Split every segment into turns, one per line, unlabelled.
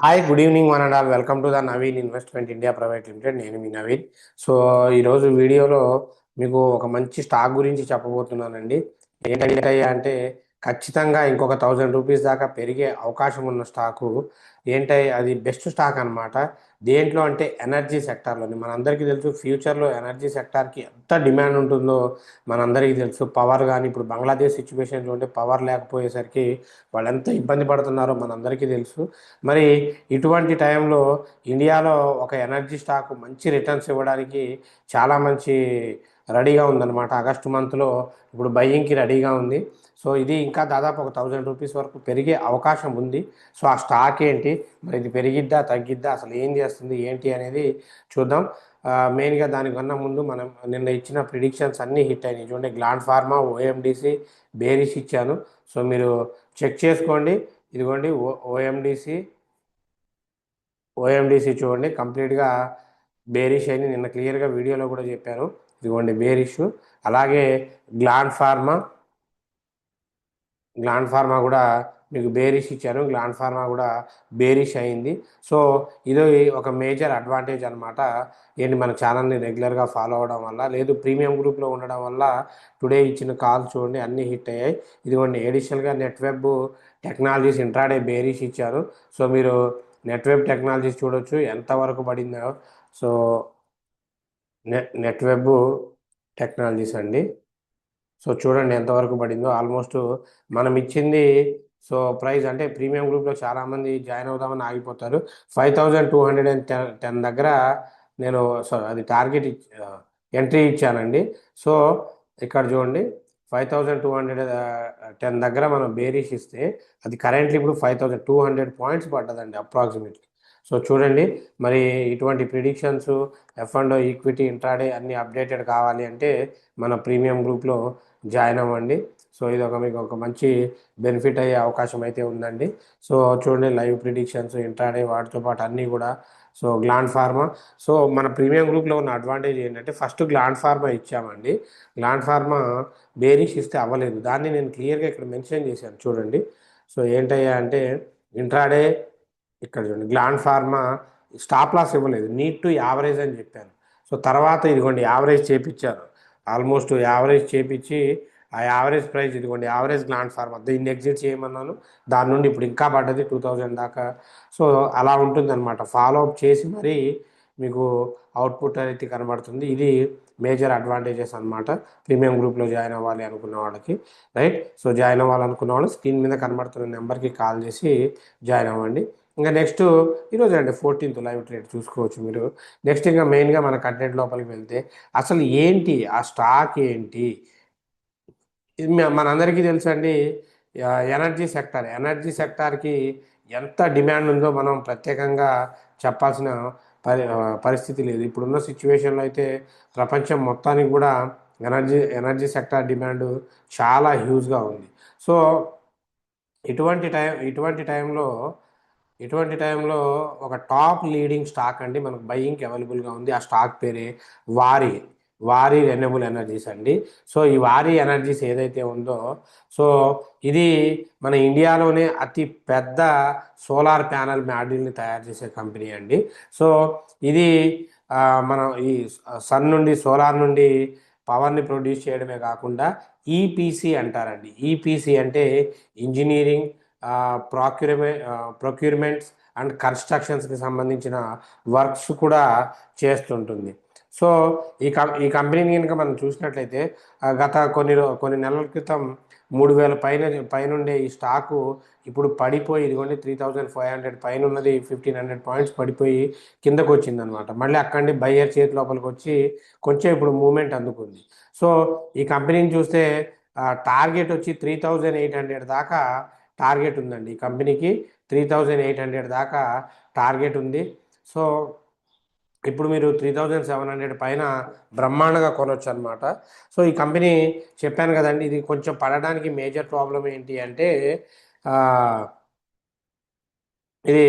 Hi good evening one and all welcome to the Naveen investment India private limited. నేను మీ Naveen. So ఈరోజు వీడియోలో మీకు ఒక మంచి స్టాక్ గురించి చెప్పబోతున్నానండి. ఏంటయ్యా అంటే ఖచ్చితంగా ఇంకొక 1000 రూపీస్ దాకా పెరిగే అవకాశం ఉన్న స్టాకు. అది బెస్ట్ స్టాక్ అనమాట. దేంట్లో అంటే ఎనర్జీ సెక్టార్లోని మనందరికీ తెలుసు ఫ్యూచర్లో ఎనర్జీ సెక్టార్కి ఎంత డిమాండ్ ఉంటుందో మనందరికీ తెలుసు. పవర్ కానీ ఇప్పుడు బంగ్లాదేశ్ సిచ్యువేషన్లో ఉంటే పవర్ లేకపోయేసరికి వాళ్ళు ఎంత ఇబ్బంది పడుతున్నారో మనందరికీ తెలుసు. మరి ఇటువంటి టైంలో ఇండియాలో ఒక ఎనర్జీ స్టాక్ మంచి రిటర్న్స్ ఇవ్వడానికి చాలా మంచి రెడీగా ఉందన్నమాట. ఆగస్టు మంత్లో ఇప్పుడు బయ్యింగ్కి రెడీగా ఉంది. సో ఇది ఇంకా దాదాపు ఒక 1000 రూపీస్ వరకు పెరిగే అవకాశం ఉంది. సో ఆ స్టాక్ ఏంటి, మరి ఇది పెరిగిద్దా తగ్గిద్దా, అసలు ఏం చేస్తుంది ఏంటి అనేది చూద్దాం. మెయిన్గా దానికన్నా ముందు మనం నిన్న ఇచ్చిన ప్రిడిక్షన్స్ అన్నీ హిట్ అయినాయి. చూడండి, గ్లాండ్ ఫార్మా, ఓఎండిసి, బేరిష్ ఇచ్చాను. సో మీరు చెక్ చేసుకోండి. ఇదిగోండి ఓఎండిసి చూడండి, కంప్లీట్గా బేరిష్ అని నిన్న క్లియర్గా వీడియోలో కూడా చెప్పాను. ఇదిగోండి బేరిష్. అలాగే గ్లాండ్ ఫార్మా కూడా మీకు బేరిష్ ఇచ్చాను. గ్లాండ్ ఫార్మా కూడా బేరిష్ అయింది. సో ఇది ఒక మేజర్ అడ్వాంటేజ్ అనమాట. ఏంటి, మన ఛానల్ని రెగ్యులర్గా ఫాలో అవడం వల్ల, లేదు ప్రీమియం గ్రూప్లో ఉండడం వల్ల టుడే ఇచ్చిన కాల్స్ చూడండి అన్నీ హిట్ అయ్యాయి. ఇదిగోండి ఎడిషనల్గా నెట్వెబ్ టెక్నాలజీస్ ఇంట్రాడే బేరిష్ ఇచ్చారు. సో మీరు నెట్వెబ్ టెక్నాలజీస్ చూడొచ్చు ఎంతవరకు పడిందో. సో నెట్వెబ్ టెక్నాలజీస్ అండి. సో చూడండి ఎంతవరకు పడిందో. ఆల్మోస్ట్ మనం ఇచ్చింది సో ప్రైస్ అంటే ప్రీమియం గ్రూప్లో చాలామంది జాయిన్ అవుదామని ఆగిపోతారు. 5210 దగ్గర నేను అది టార్గెట్ ఎంట్రీ ఇచ్చానండి. సో ఇక్కడ చూడండి 5210 దగ్గర మనం బేరీష్ ఇస్తే అది కరెంట్లీ ఇప్పుడు 5200 పాయింట్స్ పడ్డదండి అప్రాక్సిమేట్లీ. సో చూడండి, మరి ఇటువంటి predictions, F and equity, intraday అన్ని అప్డేటెడ్ కావాలి అంటే మన ప్రీమియం గ్రూప్లో జాయిన్ అవ్వండి. సో ఇది మీకు ఒక మంచి బెనిఫిట్ అయ్యే అవకాశం అయితే ఉందండి. సో చూడండి, లైవ్ ప్రిడిక్షన్స్, ఇంట్రాడే వాటితో పాటు అన్నీ కూడా. సో గ్లాండ్ ఫార్మా, సో మన ప్రీమియం గ్రూప్లో ఉన్న అడ్వాంటేజ్ ఏంటంటే ఫస్ట్ గ్లాండ్ ఫార్మా ఇచ్చామండి. గ్లాండ్ ఫార్మా బేరిష్ ఇస్తే అవ్వలేదు, దాన్ని నేను క్లియర్గా ఇక్కడ మెన్షన్ చేశాను చూడండి. సో ఏంటయ్యా అంటే ఇంట్రాడే ఇక్కడ చూడండి, గ్లాండ్ ఫార్మా స్టాప్ లాస్ ఇవ్వలేదు, నీడ్ టు యావరేజ్ అని చెప్పాను. సో తర్వాత ఇదిగోండి యావరేజ్ చేపించారు. ఆల్మోస్ట్ యావరేజ్ చేపించి ఆ యావరేజ్ ప్రైస్ ఇదిగోండి, యావరేజ్ గ్లాండ్ ఫార్మా దీన్ని ఎగ్జిట్ చేయమన్నాను. దాని నుండి ఇప్పుడు ఇంకా పడ్డది 2000 దాకా. సో అలా ఉంటుంది అనమాట. ఫాలో అప్ చేసి మరీ మీకు అవుట్పుట్ అనేది కనబడుతుంది. ఇది మేజర్ అడ్వాంటేజెస్ అనమాట ప్రీమియం గ్రూప్లో జాయిన్ అవ్వాలి అనుకున్న వాళ్ళకి. రైట్, సో జాయిన్ అవ్వాలనుకున్న వాళ్ళు స్క్రీన్ మీద కనబడుతున్న నెంబర్కి కాల్ చేసి జాయిన్ అవ్వండి. ఇంకా నెక్స్ట్ ఈరోజు అండి 14th లైవ్ ట్రేడ్ చూసుకోవచ్చు మీరు. నెక్స్ట్ ఇంకా మెయిన్గా మన కంటెంట్ లోపలికి వెళ్తే అసలు ఏంటి ఆ స్టాక్ ఏంటి, ఇది మనందరికీ తెలుసండి. ఎనర్జీ సెక్టార్కి ఎంత డిమాండ్ ఉందో మనం ప్రత్యేకంగా చెప్పాల్సిన పరిస్థితి లేదు. ఇప్పుడున్న సిచ్యువేషన్లో అయితే ప్రపంచం మొత్తానికి కూడా ఎనర్జీ సెక్టార్ డిమాండ్ చాలా హ్యూజ్గా ఉంది. సో ఇటువంటి టైంలో ఒక టాప్ లీడింగ్ స్టాక్ అండి మనకు బయ్యింగ్కి అవైలబుల్గా ఉంది. ఆ స్టాక్ పేరే వారి వారి రెన్యూబుల్ ఎనర్జీస్ అండి. సో ఈ వారి ఎనర్జీస్ ఏదైతే ఉందో, సో ఇది మన ఇండియాలోనే అతి పెద్ద సోలార్ ప్యానల్ మాడ్యూల్ని తయారు చేసే కంపెనీ అండి. సో ఇది మనం ఈ సన్ నుండి, సోలార్ నుండి పవర్ని ప్రొడ్యూస్ చేయడమే కాకుండా ఈపీసీ అంటారండి. ఈపీసీ అంటే ఇంజనీరింగ్, ప్రొక్యూర్మెంట్స్ అండ్ కన్స్ట్రక్షన్స్కి సంబంధించిన వర్క్స్ కూడా చేస్తుంటుంది. సో ఈ కంపెనీని కనుక మనం చూసినట్లయితే గత కొన్ని నెలల క్రితం 3000 పైనుండే ఈ స్టాకు ఇప్పుడు పడిపోయి ఇదిగోండి 3500 పైన ఉన్నది, 1500 పాయింట్స్ పడిపోయి కిందకు వచ్చిందనమాట. మళ్ళీ అక్కడి బయ్యర్ చేతి లోపలికి వచ్చి కొంచెం ఇప్పుడు మూమెంట్ అందుకుంది. సో ఈ కంపెనీని చూస్తే టార్గెట్ వచ్చి 3800 దాకా టార్గెట్ ఉందండి. ఈ కంపెనీకి 3800 దాకా టార్గెట్ ఉంది. సో ఇప్పుడు మీరు 3700 పైన బ్రహ్మాండంగా కొనవచ్చు అనమాట. సో ఈ కంపెనీ చెప్పాను కదండి, ఇది కొంచెం పడడానికి మేజర్ ప్రాబ్లం ఏంటి అంటే ఇది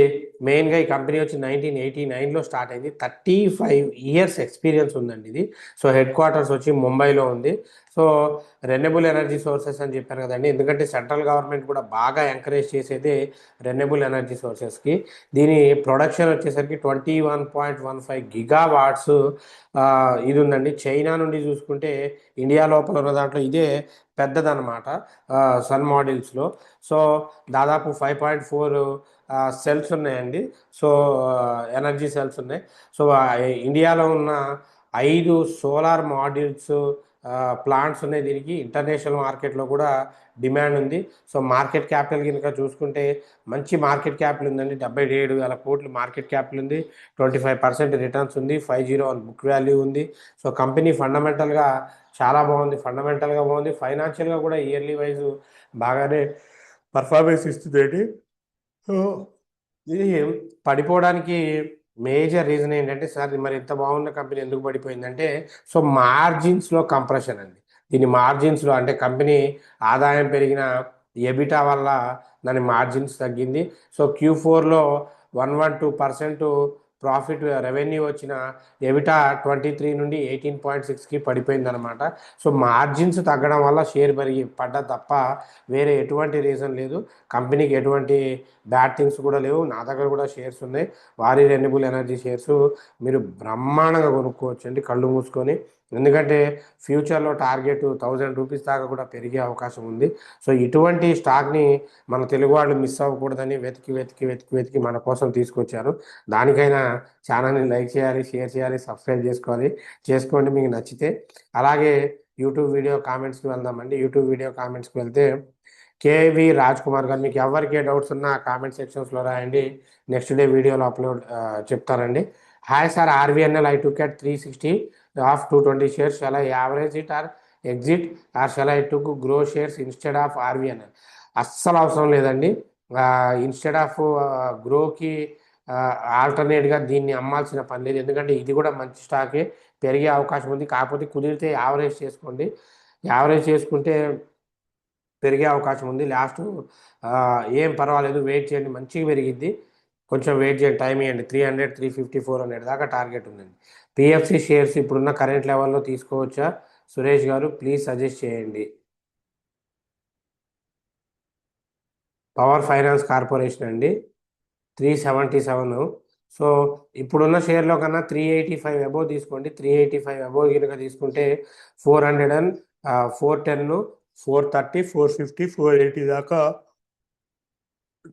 మెయిన్గా ఈ కంపెనీ వచ్చి 1989లో స్టార్ట్ అయింది. 35 ఇయర్స్ ఎక్స్పీరియన్స్ ఉందండి ఇది. సో హెడ్ క్వార్టర్స్ వచ్చి ముంబైలో ఉంది. సో రెన్యూబుల్ ఎనర్జీ సోర్సెస్ అని చెప్పాను కదండి, ఎందుకంటే సెంట్రల్ గవర్నమెంట్ కూడా బాగా ఎంకరేజ్ చేసేది రెన్యూబుల్ ఎనర్జీ సోర్సెస్కి. దీని ప్రొడక్షన్ వచ్చేసరికి 21.15 GW ఇది ఉందండి. చైనా నుండి చూసుకుంటే ఇండియా లోపల ఉన్న దాంట్లో ఇదే పెద్దదన్నమాట సన్ మాడ్యూల్స్లో. సో దాదాపు 5.4 సెల్స్ ఉన్నాయండి. సో ఎనర్జీ సెల్స్ ఉన్నాయి. సో ఇండియాలో ఉన్న 5 సోలార్ మాడ్యూల్స్ ప్లాంట్స్ ఉన్నాయి. దీనికి ఇంటర్నేషనల్ మార్కెట్లో కూడా డిమాండ్ ఉంది. సో మార్కెట్ క్యాపిటల్ కనుక చూసుకుంటే మంచి మార్కెట్ క్యాపిటల్ ఉందండి. 77,000 కోట్లు మార్కెట్ క్యాపిటల్ ఉంది. 25% రిటర్న్స్ ఉంది. 501 బుక్ వాల్యూ ఉంది. సో కంపెనీ ఫండమెంటల్గా చాలా బాగుంది. ఫండమెంటల్గా బాగుంది. ఫైనాన్షియల్గా కూడా ఇయర్లీ వైజ్ బాగానే పర్ఫార్మెన్స్ ఇస్తుంది. సో ఇది పడిపోవడానికి మేజర్ రీజన్ ఏంటంటే, సార్ మరి ఇంత బాగున్న కంపెనీ ఎందుకు పడిపోయిందంటే, సో మార్జిన్స్లో కంప్రెషన్ అండి. దీని మార్జిన్స్లో అంటే కంపెనీ ఆదాయం పెరిగిన ఎబిటా వల్ల దాని మార్జిన్స్ తగ్గింది. సో Q4లో 112% ప్రాఫిట్ రెవెన్యూ వచ్చిన ఎబిటా 23 నుండి 18.6కి పడిపోయింది అనమాట. సో మార్జిన్స్ తగ్గడం వల్ల షేర్ పడ్డ తప్ప వేరే ఎటువంటి రీజన్ లేదు. కంపెనీకి ఎటువంటి బ్యాడ్ థింగ్స్ కూడా లేవు. నా దగ్గర కూడా షేర్స్ ఉన్నాయి. వారి రెన్యూబుల్ ఎనర్జీ షేర్స్ మీరు బ్రహ్మాండంగా కొనుక్కోవచ్చు అండి కళ్ళు మూసుకొని. ఎందుకంటే ఫ్యూచర్లో టార్గెట్ 1000 రూపీస్ దాకా కూడా పెరిగే అవకాశం ఉంది. సో ఇటువంటి స్టాక్ని మన తెలుగు వాళ్ళు మిస్ అవ్వకూడదని వెతికి వెతికి వెతికి వెతికి మన కోసం తీసుకొచ్చారు. దానికైనా ఛానల్ని లైక్ చేయాలి, షేర్ చేయాలి, సబ్స్క్రైబ్ చేసుకోండి మీకు నచ్చితే. అలాగే యూట్యూబ్ వీడియో కామెంట్స్కి వెళ్దామండి. యూట్యూబ్ వీడియో కామెంట్స్కి వెళ్తే కేవి రాజ్ కుమార్ గారు, మీకు ఎవరికి ఏ డౌట్స్ ఉన్నా కామెంట్ సెక్షన్స్లో రాయండి. నెక్స్ట్ డే వీడియోలో చెప్తారండి. Hi sir, RVNL I took at 360 of 220 shares. Shall I average it or exit or shall I took grow shares instead of RVNL? అస్సలు అవసరం లేదండి. ఇన్స్టెడ్ ఆఫ్ గ్రోకి ఆల్టర్నేట్గా దీన్ని అమ్మాల్సిన పని లేదు. ఎందుకంటే ఇది కూడా మంచి స్టాకే, పెరిగే అవకాశం ఉంది. కాకపోతే కుదిరితే యావరేజ్ చేసుకోండి. యావరేజ్ చేసుకుంటే పెరిగే అవకాశం ఉంది. లాస్ట్ ఏం పర్వాలేదు, వెయిట్ చేయండి, మంచిగా పెరిగిద్ది. కొంచెం వెయిట్ చేయండి, టైం ఇవ్వండి. 300, 350, 400 దాకా టార్గెట్ ఉందండి. పిఎఫ్సి షేర్స్ ఇప్పుడున్న కరెంట్ లెవెల్లో తీసుకోవచ్చా సురేష్ గారు? ప్లీజ్ సజెస్ట్ చేయండి. పవర్ ఫైనాన్స్ కార్పొరేషన్ అండి, 377. సో ఇప్పుడున్న షేర్లో కన్నా 385 అబోవ్ తీసుకోండి. 385 అబోవ్ కనుక తీసుకుంటే 400 అండ్ 410, 430, 450, 480 దాకా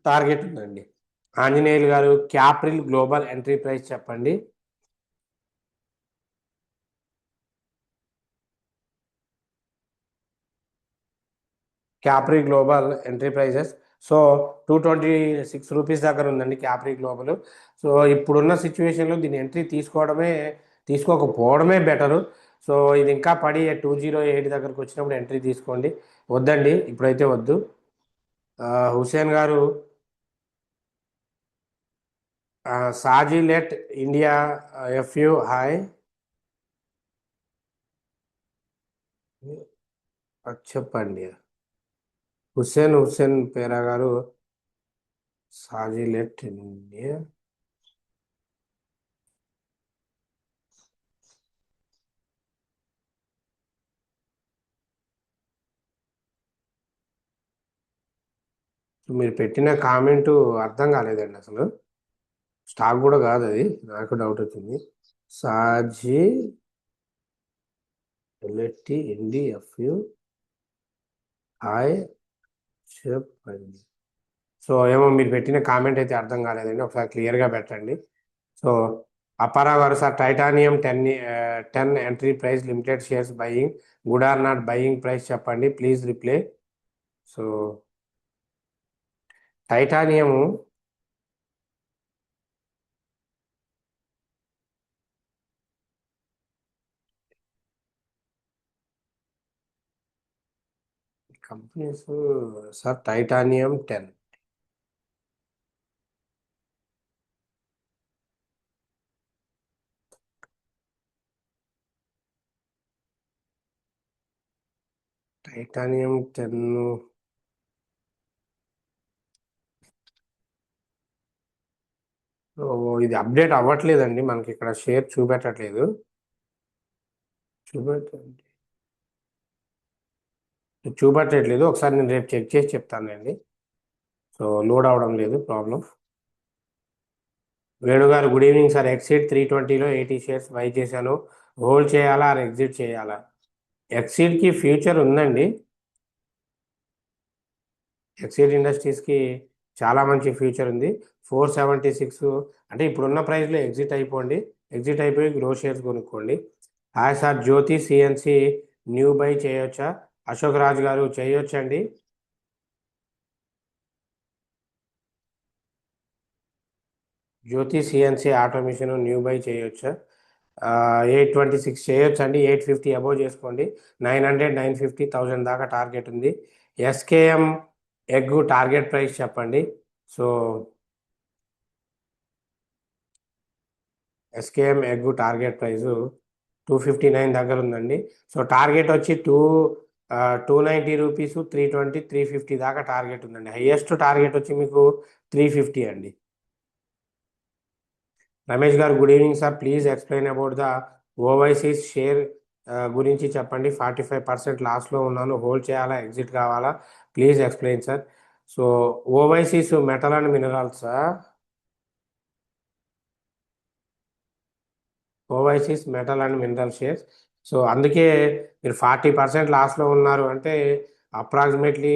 టార్గెట్ ఉందండి. ఆంజనేయులు గారు, క్యాప్రిల్ గ్లోబల్ ఎంట్రీ ప్రైస్ చెప్పండి. Capri global entry prices so 226 rupees దగ్గర ఉందండి క్యాప్రీ గ్లోబల్. సో ఇప్పుడున్న సిచ్యువేషన్లో దీని ఎంట్రీ తీసుకోకపోవడమే బెటరు. సో ఇది ఇంకా పడి 208 దగ్గరకు వచ్చినప్పుడు ఎంట్రీ తీసుకోండి. వద్దండి, ఇప్పుడైతే వద్దు. హుసేన్ గారు, సాజీ లెట్ ఇండియా ఎఫ్యూ హాయ్ చెప్పండి. హుసేన్ పేరా గారు, సాజీ లెట్ ఇండియా. మీరు పెట్టిన కామెంటు అర్థం కాలేదండి అసలు. స్టాక్ కూడా కాదు అది, నాకు డౌట్ వచ్చింది. సాజీ ఎల్ఎట్టి ఎన్డిఎఫ్యు హాయ్ చెప్పండి. సో ఏమో మీరు పెట్టిన కామెంట్ అయితే అర్థం కాలేదండి, ఒకసారి క్లియర్గా పెట్టండి. సో అప్పారా గారు, sir titanium 10 entry price, limited shares buying, good or not buying price చెప్పండి please reply. So titanium companies, sir titanium 10, titanium 10. ఇది అప్డేట్ అవ్వట్లేదండి, మనకి ఇక్కడ షేర్ చూపెట్టట్లేదు. చూపెట్టండి, చూపెట్టట్లేదు. ఒకసారి నేను రేపు చెక్ చేసి చెప్తానండి. సో లోడ్ అవడం లేదు, ప్రాబ్లం. వేణుగారు గుడ్ ఈవినింగ్ సార్. ఎక్సిట్ 320లో 80 షేర్స్ బై చేశాను. హోల్డ్ చేయాలా ఆర్ ఎగ్జిట్ చేయాలా? ఎక్సిట్కి ఫ్యూచర్ ఉందండి. ఎక్సిట్ ఇండస్ట్రీస్కి చాలా మంచి ఫ్యూచర్ ఉంది. 476 అంటే ఇప్పుడున్న ప్రైస్లో ఎగ్జిట్ అయిపోండి. ఎగ్జిట్ అయిపోయి గ్రో షేర్స్ కొనుక్కోండి. Hi sir, Jyoti CNC new buy చేయొచ్చా? అశోక్ రాజ్ గారు చేయొచ్చండి. Jyoti CNC automation new buy చేయొచ్చా? 826 చేయొచ్చండి. 850 అబోవ్ చేసుకోండి. 900, 950, 1000 దాకా టార్గెట్ ఉంది. ఎస్కేఎం ఎగ్ టార్గెట్ ప్రైస్ చెప్పండి. So SKM egg target price 259 దగ్గర ఉందండి. సో టార్గెట్ వచ్చి 290 రూపీస్, 320, 350 దాకా టార్గెట్ ఉందండి. హైయెస్ట్ టార్గెట్ వచ్చి మీకు 350 అండి. రమేష్ గారు good evening sir. Please explain about the Ovaisis share గురించి చెప్పండి. 45% లాస్లో ఉన్నాను. హోల్డ్ చేయాలా, ఎగ్జిట్ కావాలా? Please explain sir. So Ovaisis metal and minerals, Ovaisis metal and mineral shares. So అందుకే మీరు 40% లాస్లో ఉన్నారు అంటే అప్రాక్సిమేట్లీ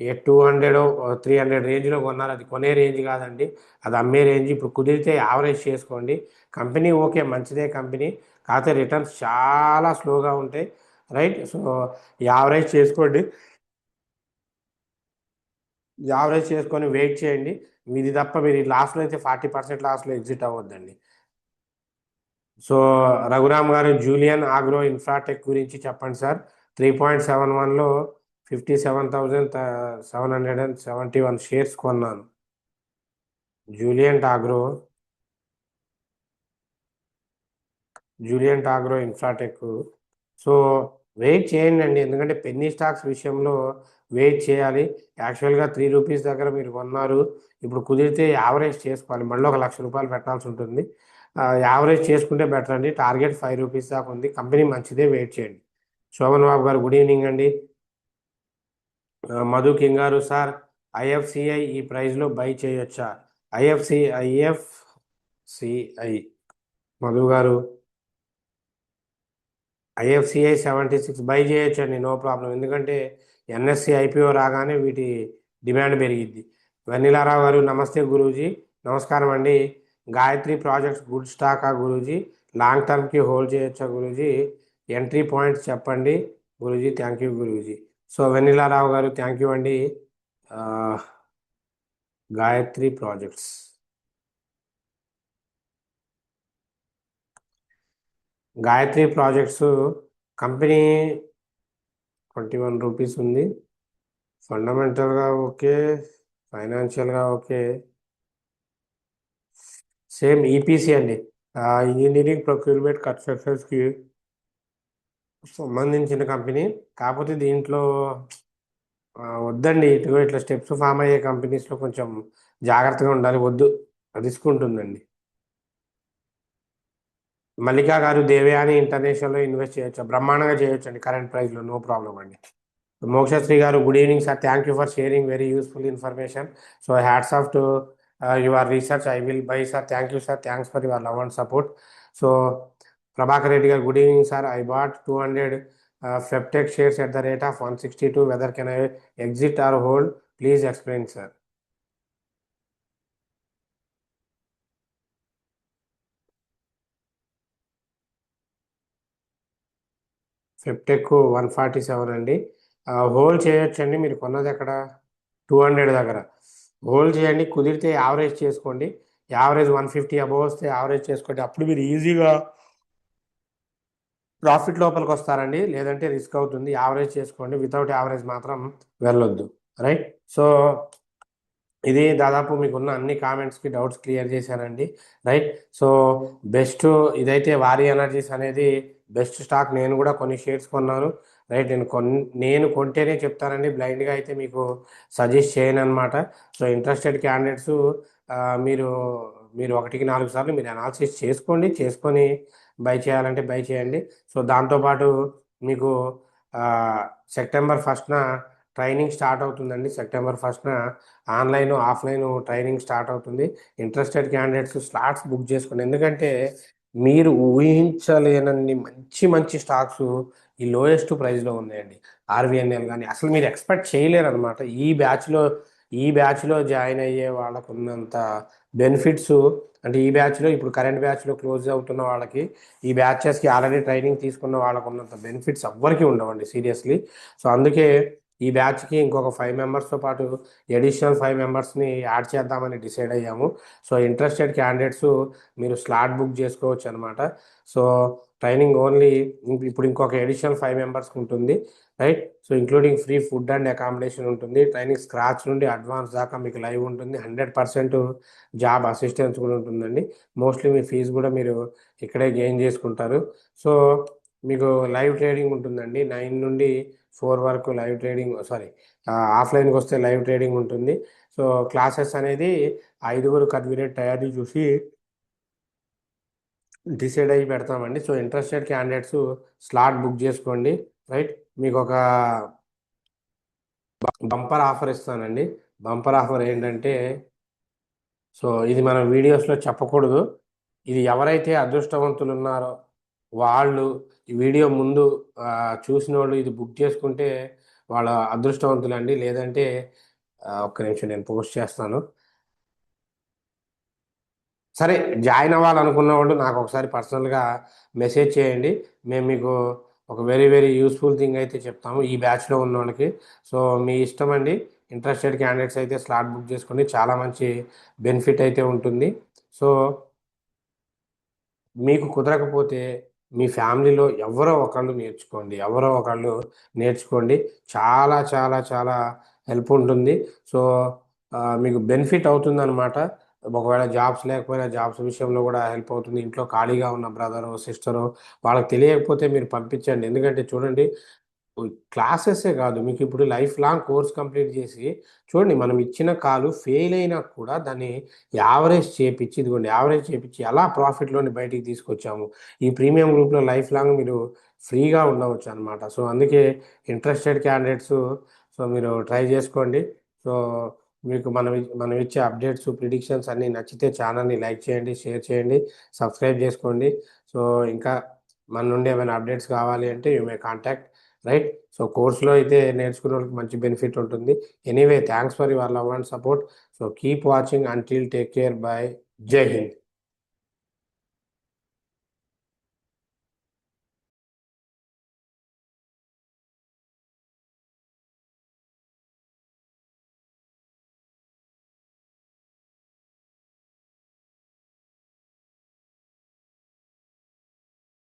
200, 300 రేంజ్లో కొన్నారు. అది కొనే రేంజ్ కాదండి, అది అమ్మే రేంజ్. ఇప్పుడు కుదిరితే యావరేజ్ చేసుకోండి. కంపెనీ ఓకే, మంచిదే కంపెనీ, కాకపోతే రిటర్న్స్ చాలా స్లోగా ఉంటాయి. రైట్. సో యావరేజ్ చేసుకోండి. యావరేజ్ చేసుకొని వెయిట్ చేయండి. మీది తప్ప మీరు లాస్ట్లో అయితే 40% లాస్లో ఎగ్జిట్ అవ్వద్దండి. సో రఘురామ్ గారు జూలియన్ ఆగ్రో ఇన్ఫ్రాటెక్ గురించి చెప్పండి సార్. 3.71లో 57,771 షేర్స్ కొన్నాను. జూలియంట్ ఆగ్రో ఇన్ఫ్రాటెక్. సో వెయిట్ చేయండి అండి, ఎందుకంటే పెన్నీ స్టాక్స్ విషయంలో వెయిట్ చేయాలి. యాక్చువల్గా 3 రూపీస్ దగ్గర మీరు కొన్నారు. ఇప్పుడు కుదిరితే యావరేజ్ చేసుకోవాలి. మళ్ళీ ఒక ₹1,00,000 పెట్టాల్సి ఉంటుంది. యావరేజ్ చేసుకుంటే బెటర్ అండి. టార్గెట్ 5 రూపీస్ దాకా ఉంది. కంపెనీ మంచిదే, వెయిట్ చేయండి. శోభన్ బాబు గారు గుడ్ ఈవినింగ్ అండి. మధు కింగ్ గారు సార్, ఐఎఫ్సిఐ ఈ ప్రైస్లో బై చేయొచ్చా? ఐఎఫ్సిఐ మధు గారు, ఐఎఫ్సిఐ 76 బై చేయొచ్చండి, నో ప్రాబ్లం. ఎందుకంటే ఎన్ఎస్సి ఐపీఓ రాగానే వీటి డిమాండ్ పెరిగిద్ది. వెన్నెలారావు గారు నమస్తే గురూజీ. నమస్కారం అండి. గాయత్రి ప్రాజెక్ట్స్ గుడ్ స్టాకా గురూజీ? లాంగ్ టర్మ్కి హోల్డ్ చేయొచ్చా గురూజీ? ఎంట్రీ పాయింట్స్ చెప్పండి గురూజీ. థ్యాంక్ యూ గురూజీ. సో వెన్నెలారావు గారు థ్యాంక్ యూ అండి. గాయత్రి ప్రాజెక్ట్స్ కంపెనీ 21 రూపీస్ ఉంది. ఫండమెంటల్గా ఓకే, ఫైనాన్షియల్గా ఓకే. సేమ్ ఈపీసీ అండి, ఇంజనీరింగ్ ప్రొక్యూర్మెంట్ కన్స్ట్రక్షన్స్కి సంబంధించిన కంపెనీ. కాకపోతే దీంట్లో వద్దండి, ఇట్లా స్టెప్స్ ఫామ్ అయ్యే కంపెనీస్లో కొంచెం జాగ్రత్తగా ఉండాలి. వద్దు, రిస్క్ ఉంటుందండి. మల్లికా గారు దేవయాని ఇంటర్నేషనల్లో ఇన్వెస్ట్ చేయొచ్చు? బ్రహ్మాండంగా చేయొచ్చు అండి, కరెంట్ ప్రైస్లో, నో ప్రాబ్లం అండి. మోక్షశ్రీ గారు good evening sir. Thank you for sharing very useful information. So hats off to your research. I will buy sir. Thank you sir. Thanks for your love and support. So Prabhakar Reddy గారు good evening sir. I bought 200 Feptech shares at the rate of 162. Whether can I exit or hold? Please explain sir. Feptech 147 అండి. Hold చేయొచ్చండి. మీరు కొన్నది ఎక్కడ? 200 దగ్గర. Hold చేయండి. కుదిరితే average చేసుకోండి. యావరేజ్ 150 అబోవ్ వస్తే యావరేజ్ చేసుకోండి. అప్పుడు మీరు ఈజీగా ప్రాఫిట్ లోపలికి వస్తారండి. లేదంటే రిస్క్ అవుతుంది. యావరేజ్ చేసుకోండి, వితౌట్ యావరేజ్ మాత్రం వెళ్ళొద్దు. రైట్. సో ఇది దాదాపు మీకున్న అన్ని కామెంట్స్కి డౌట్స్ క్లియర్ చేశానండి. రైట్. సో బెస్ట్ ఇదైతే వారి ఎనర్జీస్ అనేది బెస్ట్ స్టాక్. నేను కూడా కొన్ని షేర్స్ కొన్నాను. రైట్. నేను కొంటేనే చెప్తానండి, బ్లైండ్గా అయితే మీకు సజెస్ట్ చేయను అనమాట. సో ఇంట్రెస్టెడ్ క్యాండిడేట్స్ మీరు మీరు 1కి 4 సార్లు మీరు అనాలిసిస్ చేసుకొని బై చేయాలంటే బై చేయండి. సో దాంతోపాటు మీకు సెప్టెంబర్ 1న ట్రైనింగ్ స్టార్ట్ అవుతుందండి. సెప్టెంబర్ 1న ఆన్లైన్ ఆఫ్లైన్ ట్రైనింగ్ స్టార్ట్ అవుతుంది. ఇంట్రెస్టెడ్ క్యాండిడేట్స్ స్లాట్స్ బుక్ చేసుకోండి. ఎందుకంటే మీరు ఊహించలేనన్ని మంచి మంచి స్టాక్స్ ఈ లోయెస్ట్ ప్రైస్లో ఉన్నాయండి. ఆర్వీఎన్ఎల్ కానీ అసలు మీరు ఎక్స్పెక్ట్ చేయలేరు అనమాట. ఈ బ్యాచ్లో జాయిన్ అయ్యే వాళ్ళకు ఉన్నంత బెనిఫిట్స్, అంటే ఈ బ్యాచ్లో ఇప్పుడు కరెంట్ బ్యాచ్లో క్లోజ్ అవుతున్న వాళ్ళకి, ఈ బ్యాచెస్కి ఆల్రెడీ ట్రైనింగ్ తీసుకున్న వాళ్ళకు ఉన్నంత బెనిఫిట్స్ ఎవ్వరికీ ఉండవండి సీరియస్లీ. సో అందుకే ఈ బ్యాచ్కి ఇంకొక 5 మెంబర్స్తో పాటు అడిషనల్ 5 మెంబర్స్ని యాడ్ చేద్దామని డిసైడ్ అయ్యాము. సో ఇంట్రెస్టెడ్ క్యాండిడేట్స్ మీరు స్లాట్ బుక్ చేసుకోవచ్చు అనమాట. సో ట్రైనింగ్ ఓన్లీ ఇప్పుడు ఇంకొక అడిషనల్ 5 మెంబర్స్కి ఉంటుంది, right. So including free food and accommodation ఉంటుంది. ట్రైనింగ్ స్క్రాచ్ నుండి అడ్వాన్స్ దాకా మీకు లైవ్ ఉంటుంది. 100% జాబ్ అసిస్టెన్స్ కూడా ఉంటుందండి. మోస్ట్లీ మీ ఫీజు కూడా మీరు ఇక్కడే గెయిన్ చేసుకుంటారు. సో మీకు లైవ్ ట్రేడింగ్ ఉంటుందండి. 9 నుండి 4 వరకు లైవ్ ట్రేడింగ్, సారీ ఆఫ్లైన్కి వస్తే లైవ్ ట్రేడింగ్ ఉంటుంది. సో క్లాసెస్ అనేది 5గురు కన్వీనియంట్ టైర్ని చూసి డిసైడ్ అయ్యి పెడతామండి. So interested candidates slot book చేసుకోండి, రైట్. మీకు ఒక బంపర్ ఆఫర్ ఇస్తానండి. బంపర్ ఆఫర్ ఏంటంటే, సో ఇది మన వీడియోస్లో చెప్పకూడదు. ఇది ఎవరైతే అదృష్టవంతులు ఉన్నారో వాళ్ళు ఈ వీడియో ముందు చూసిన వాళ్ళు ఇది బుక్ చేసుకుంటే వాళ్ళ అదృష్టవంతులండి. లేదంటే ఒక్క నిమిషం నేను పోస్ట్ చేస్తాను. సరే, జాయిన్ అవ్వాలనుకున్న వాళ్ళు నాకు ఒకసారి పర్సనల్గా మెసేజ్ చేయండి. మేము మీకు ఒక వెరీ వెరీ యూస్ఫుల్ థింగ్ అయితే చెప్తాము ఈ బ్యాచ్లో ఉన్న వాళ్ళకి. సో మీ ఇష్టం అండి. ఇంట్రెస్టెడ్ క్యాండిడేట్స్ అయితే స్లాట్ బుక్ చేసుకోండి, చాలా మంచి బెనిఫిట్ అయితే ఉంటుంది. సో మీకు కుదరకపోతే మీ ఫ్యామిలీలో ఎవరో ఒకళ్ళు నేర్చుకోండి. చాలా చాలా చాలా హెల్ప్ ఉంటుంది. సో మీకు బెనిఫిట్ అవుతుందన్నమాట. ఒకవేళ జాబ్స్ లేకపోయినా జాబ్స్ విషయంలో కూడా హెల్ప్ అవుతుంది. ఇంట్లో ఖాళీగా ఉన్న బ్రదరు సిస్టరు వాళ్ళకి తెలియకపోతే మీరు పంపించండి. ఎందుకంటే చూడండి, క్లాసెసే కాదు, మీకు ఇప్పుడు లైఫ్ లాంగ్ కోర్స్ కంప్లీట్ చేసి చూడండి, మనం ఇచ్చిన కాలు ఫెయిల్ అయినా కూడా దాన్ని యావరేజ్ చేపించి ఎలా ప్రాఫిట్లోని బయటికి తీసుకొచ్చాము. ఈ ప్రీమియం గ్రూప్లో లైఫ్ లాంగ్ మీరు ఫ్రీగా ఉండవచ్చు అనమాట. సో అందుకే ఇంట్రెస్టెడ్ క్యాండిడేట్స్, సో మీరు ట్రై చేసుకోండి. సో మీకు మనం ఇచ్చే అప్డేట్స్ ప్రిడిక్షన్స్ అన్నీ నచ్చితే ఛానల్ని లైక్ చేయండి, షేర్ చేయండి, సబ్స్క్రైబ్ చేసుకోండి. సో ఇంకా మన నుండి ఏమైనా అప్డేట్స్ కావాలి అంటే you may contact, right. So కోర్సులో అయితే నేర్చుకునే వాళ్ళకి మంచి బెనిఫిట్ ఉంటుంది. Anyway, thanks for your love and support. So keep watching until take care, by. జై హింద్.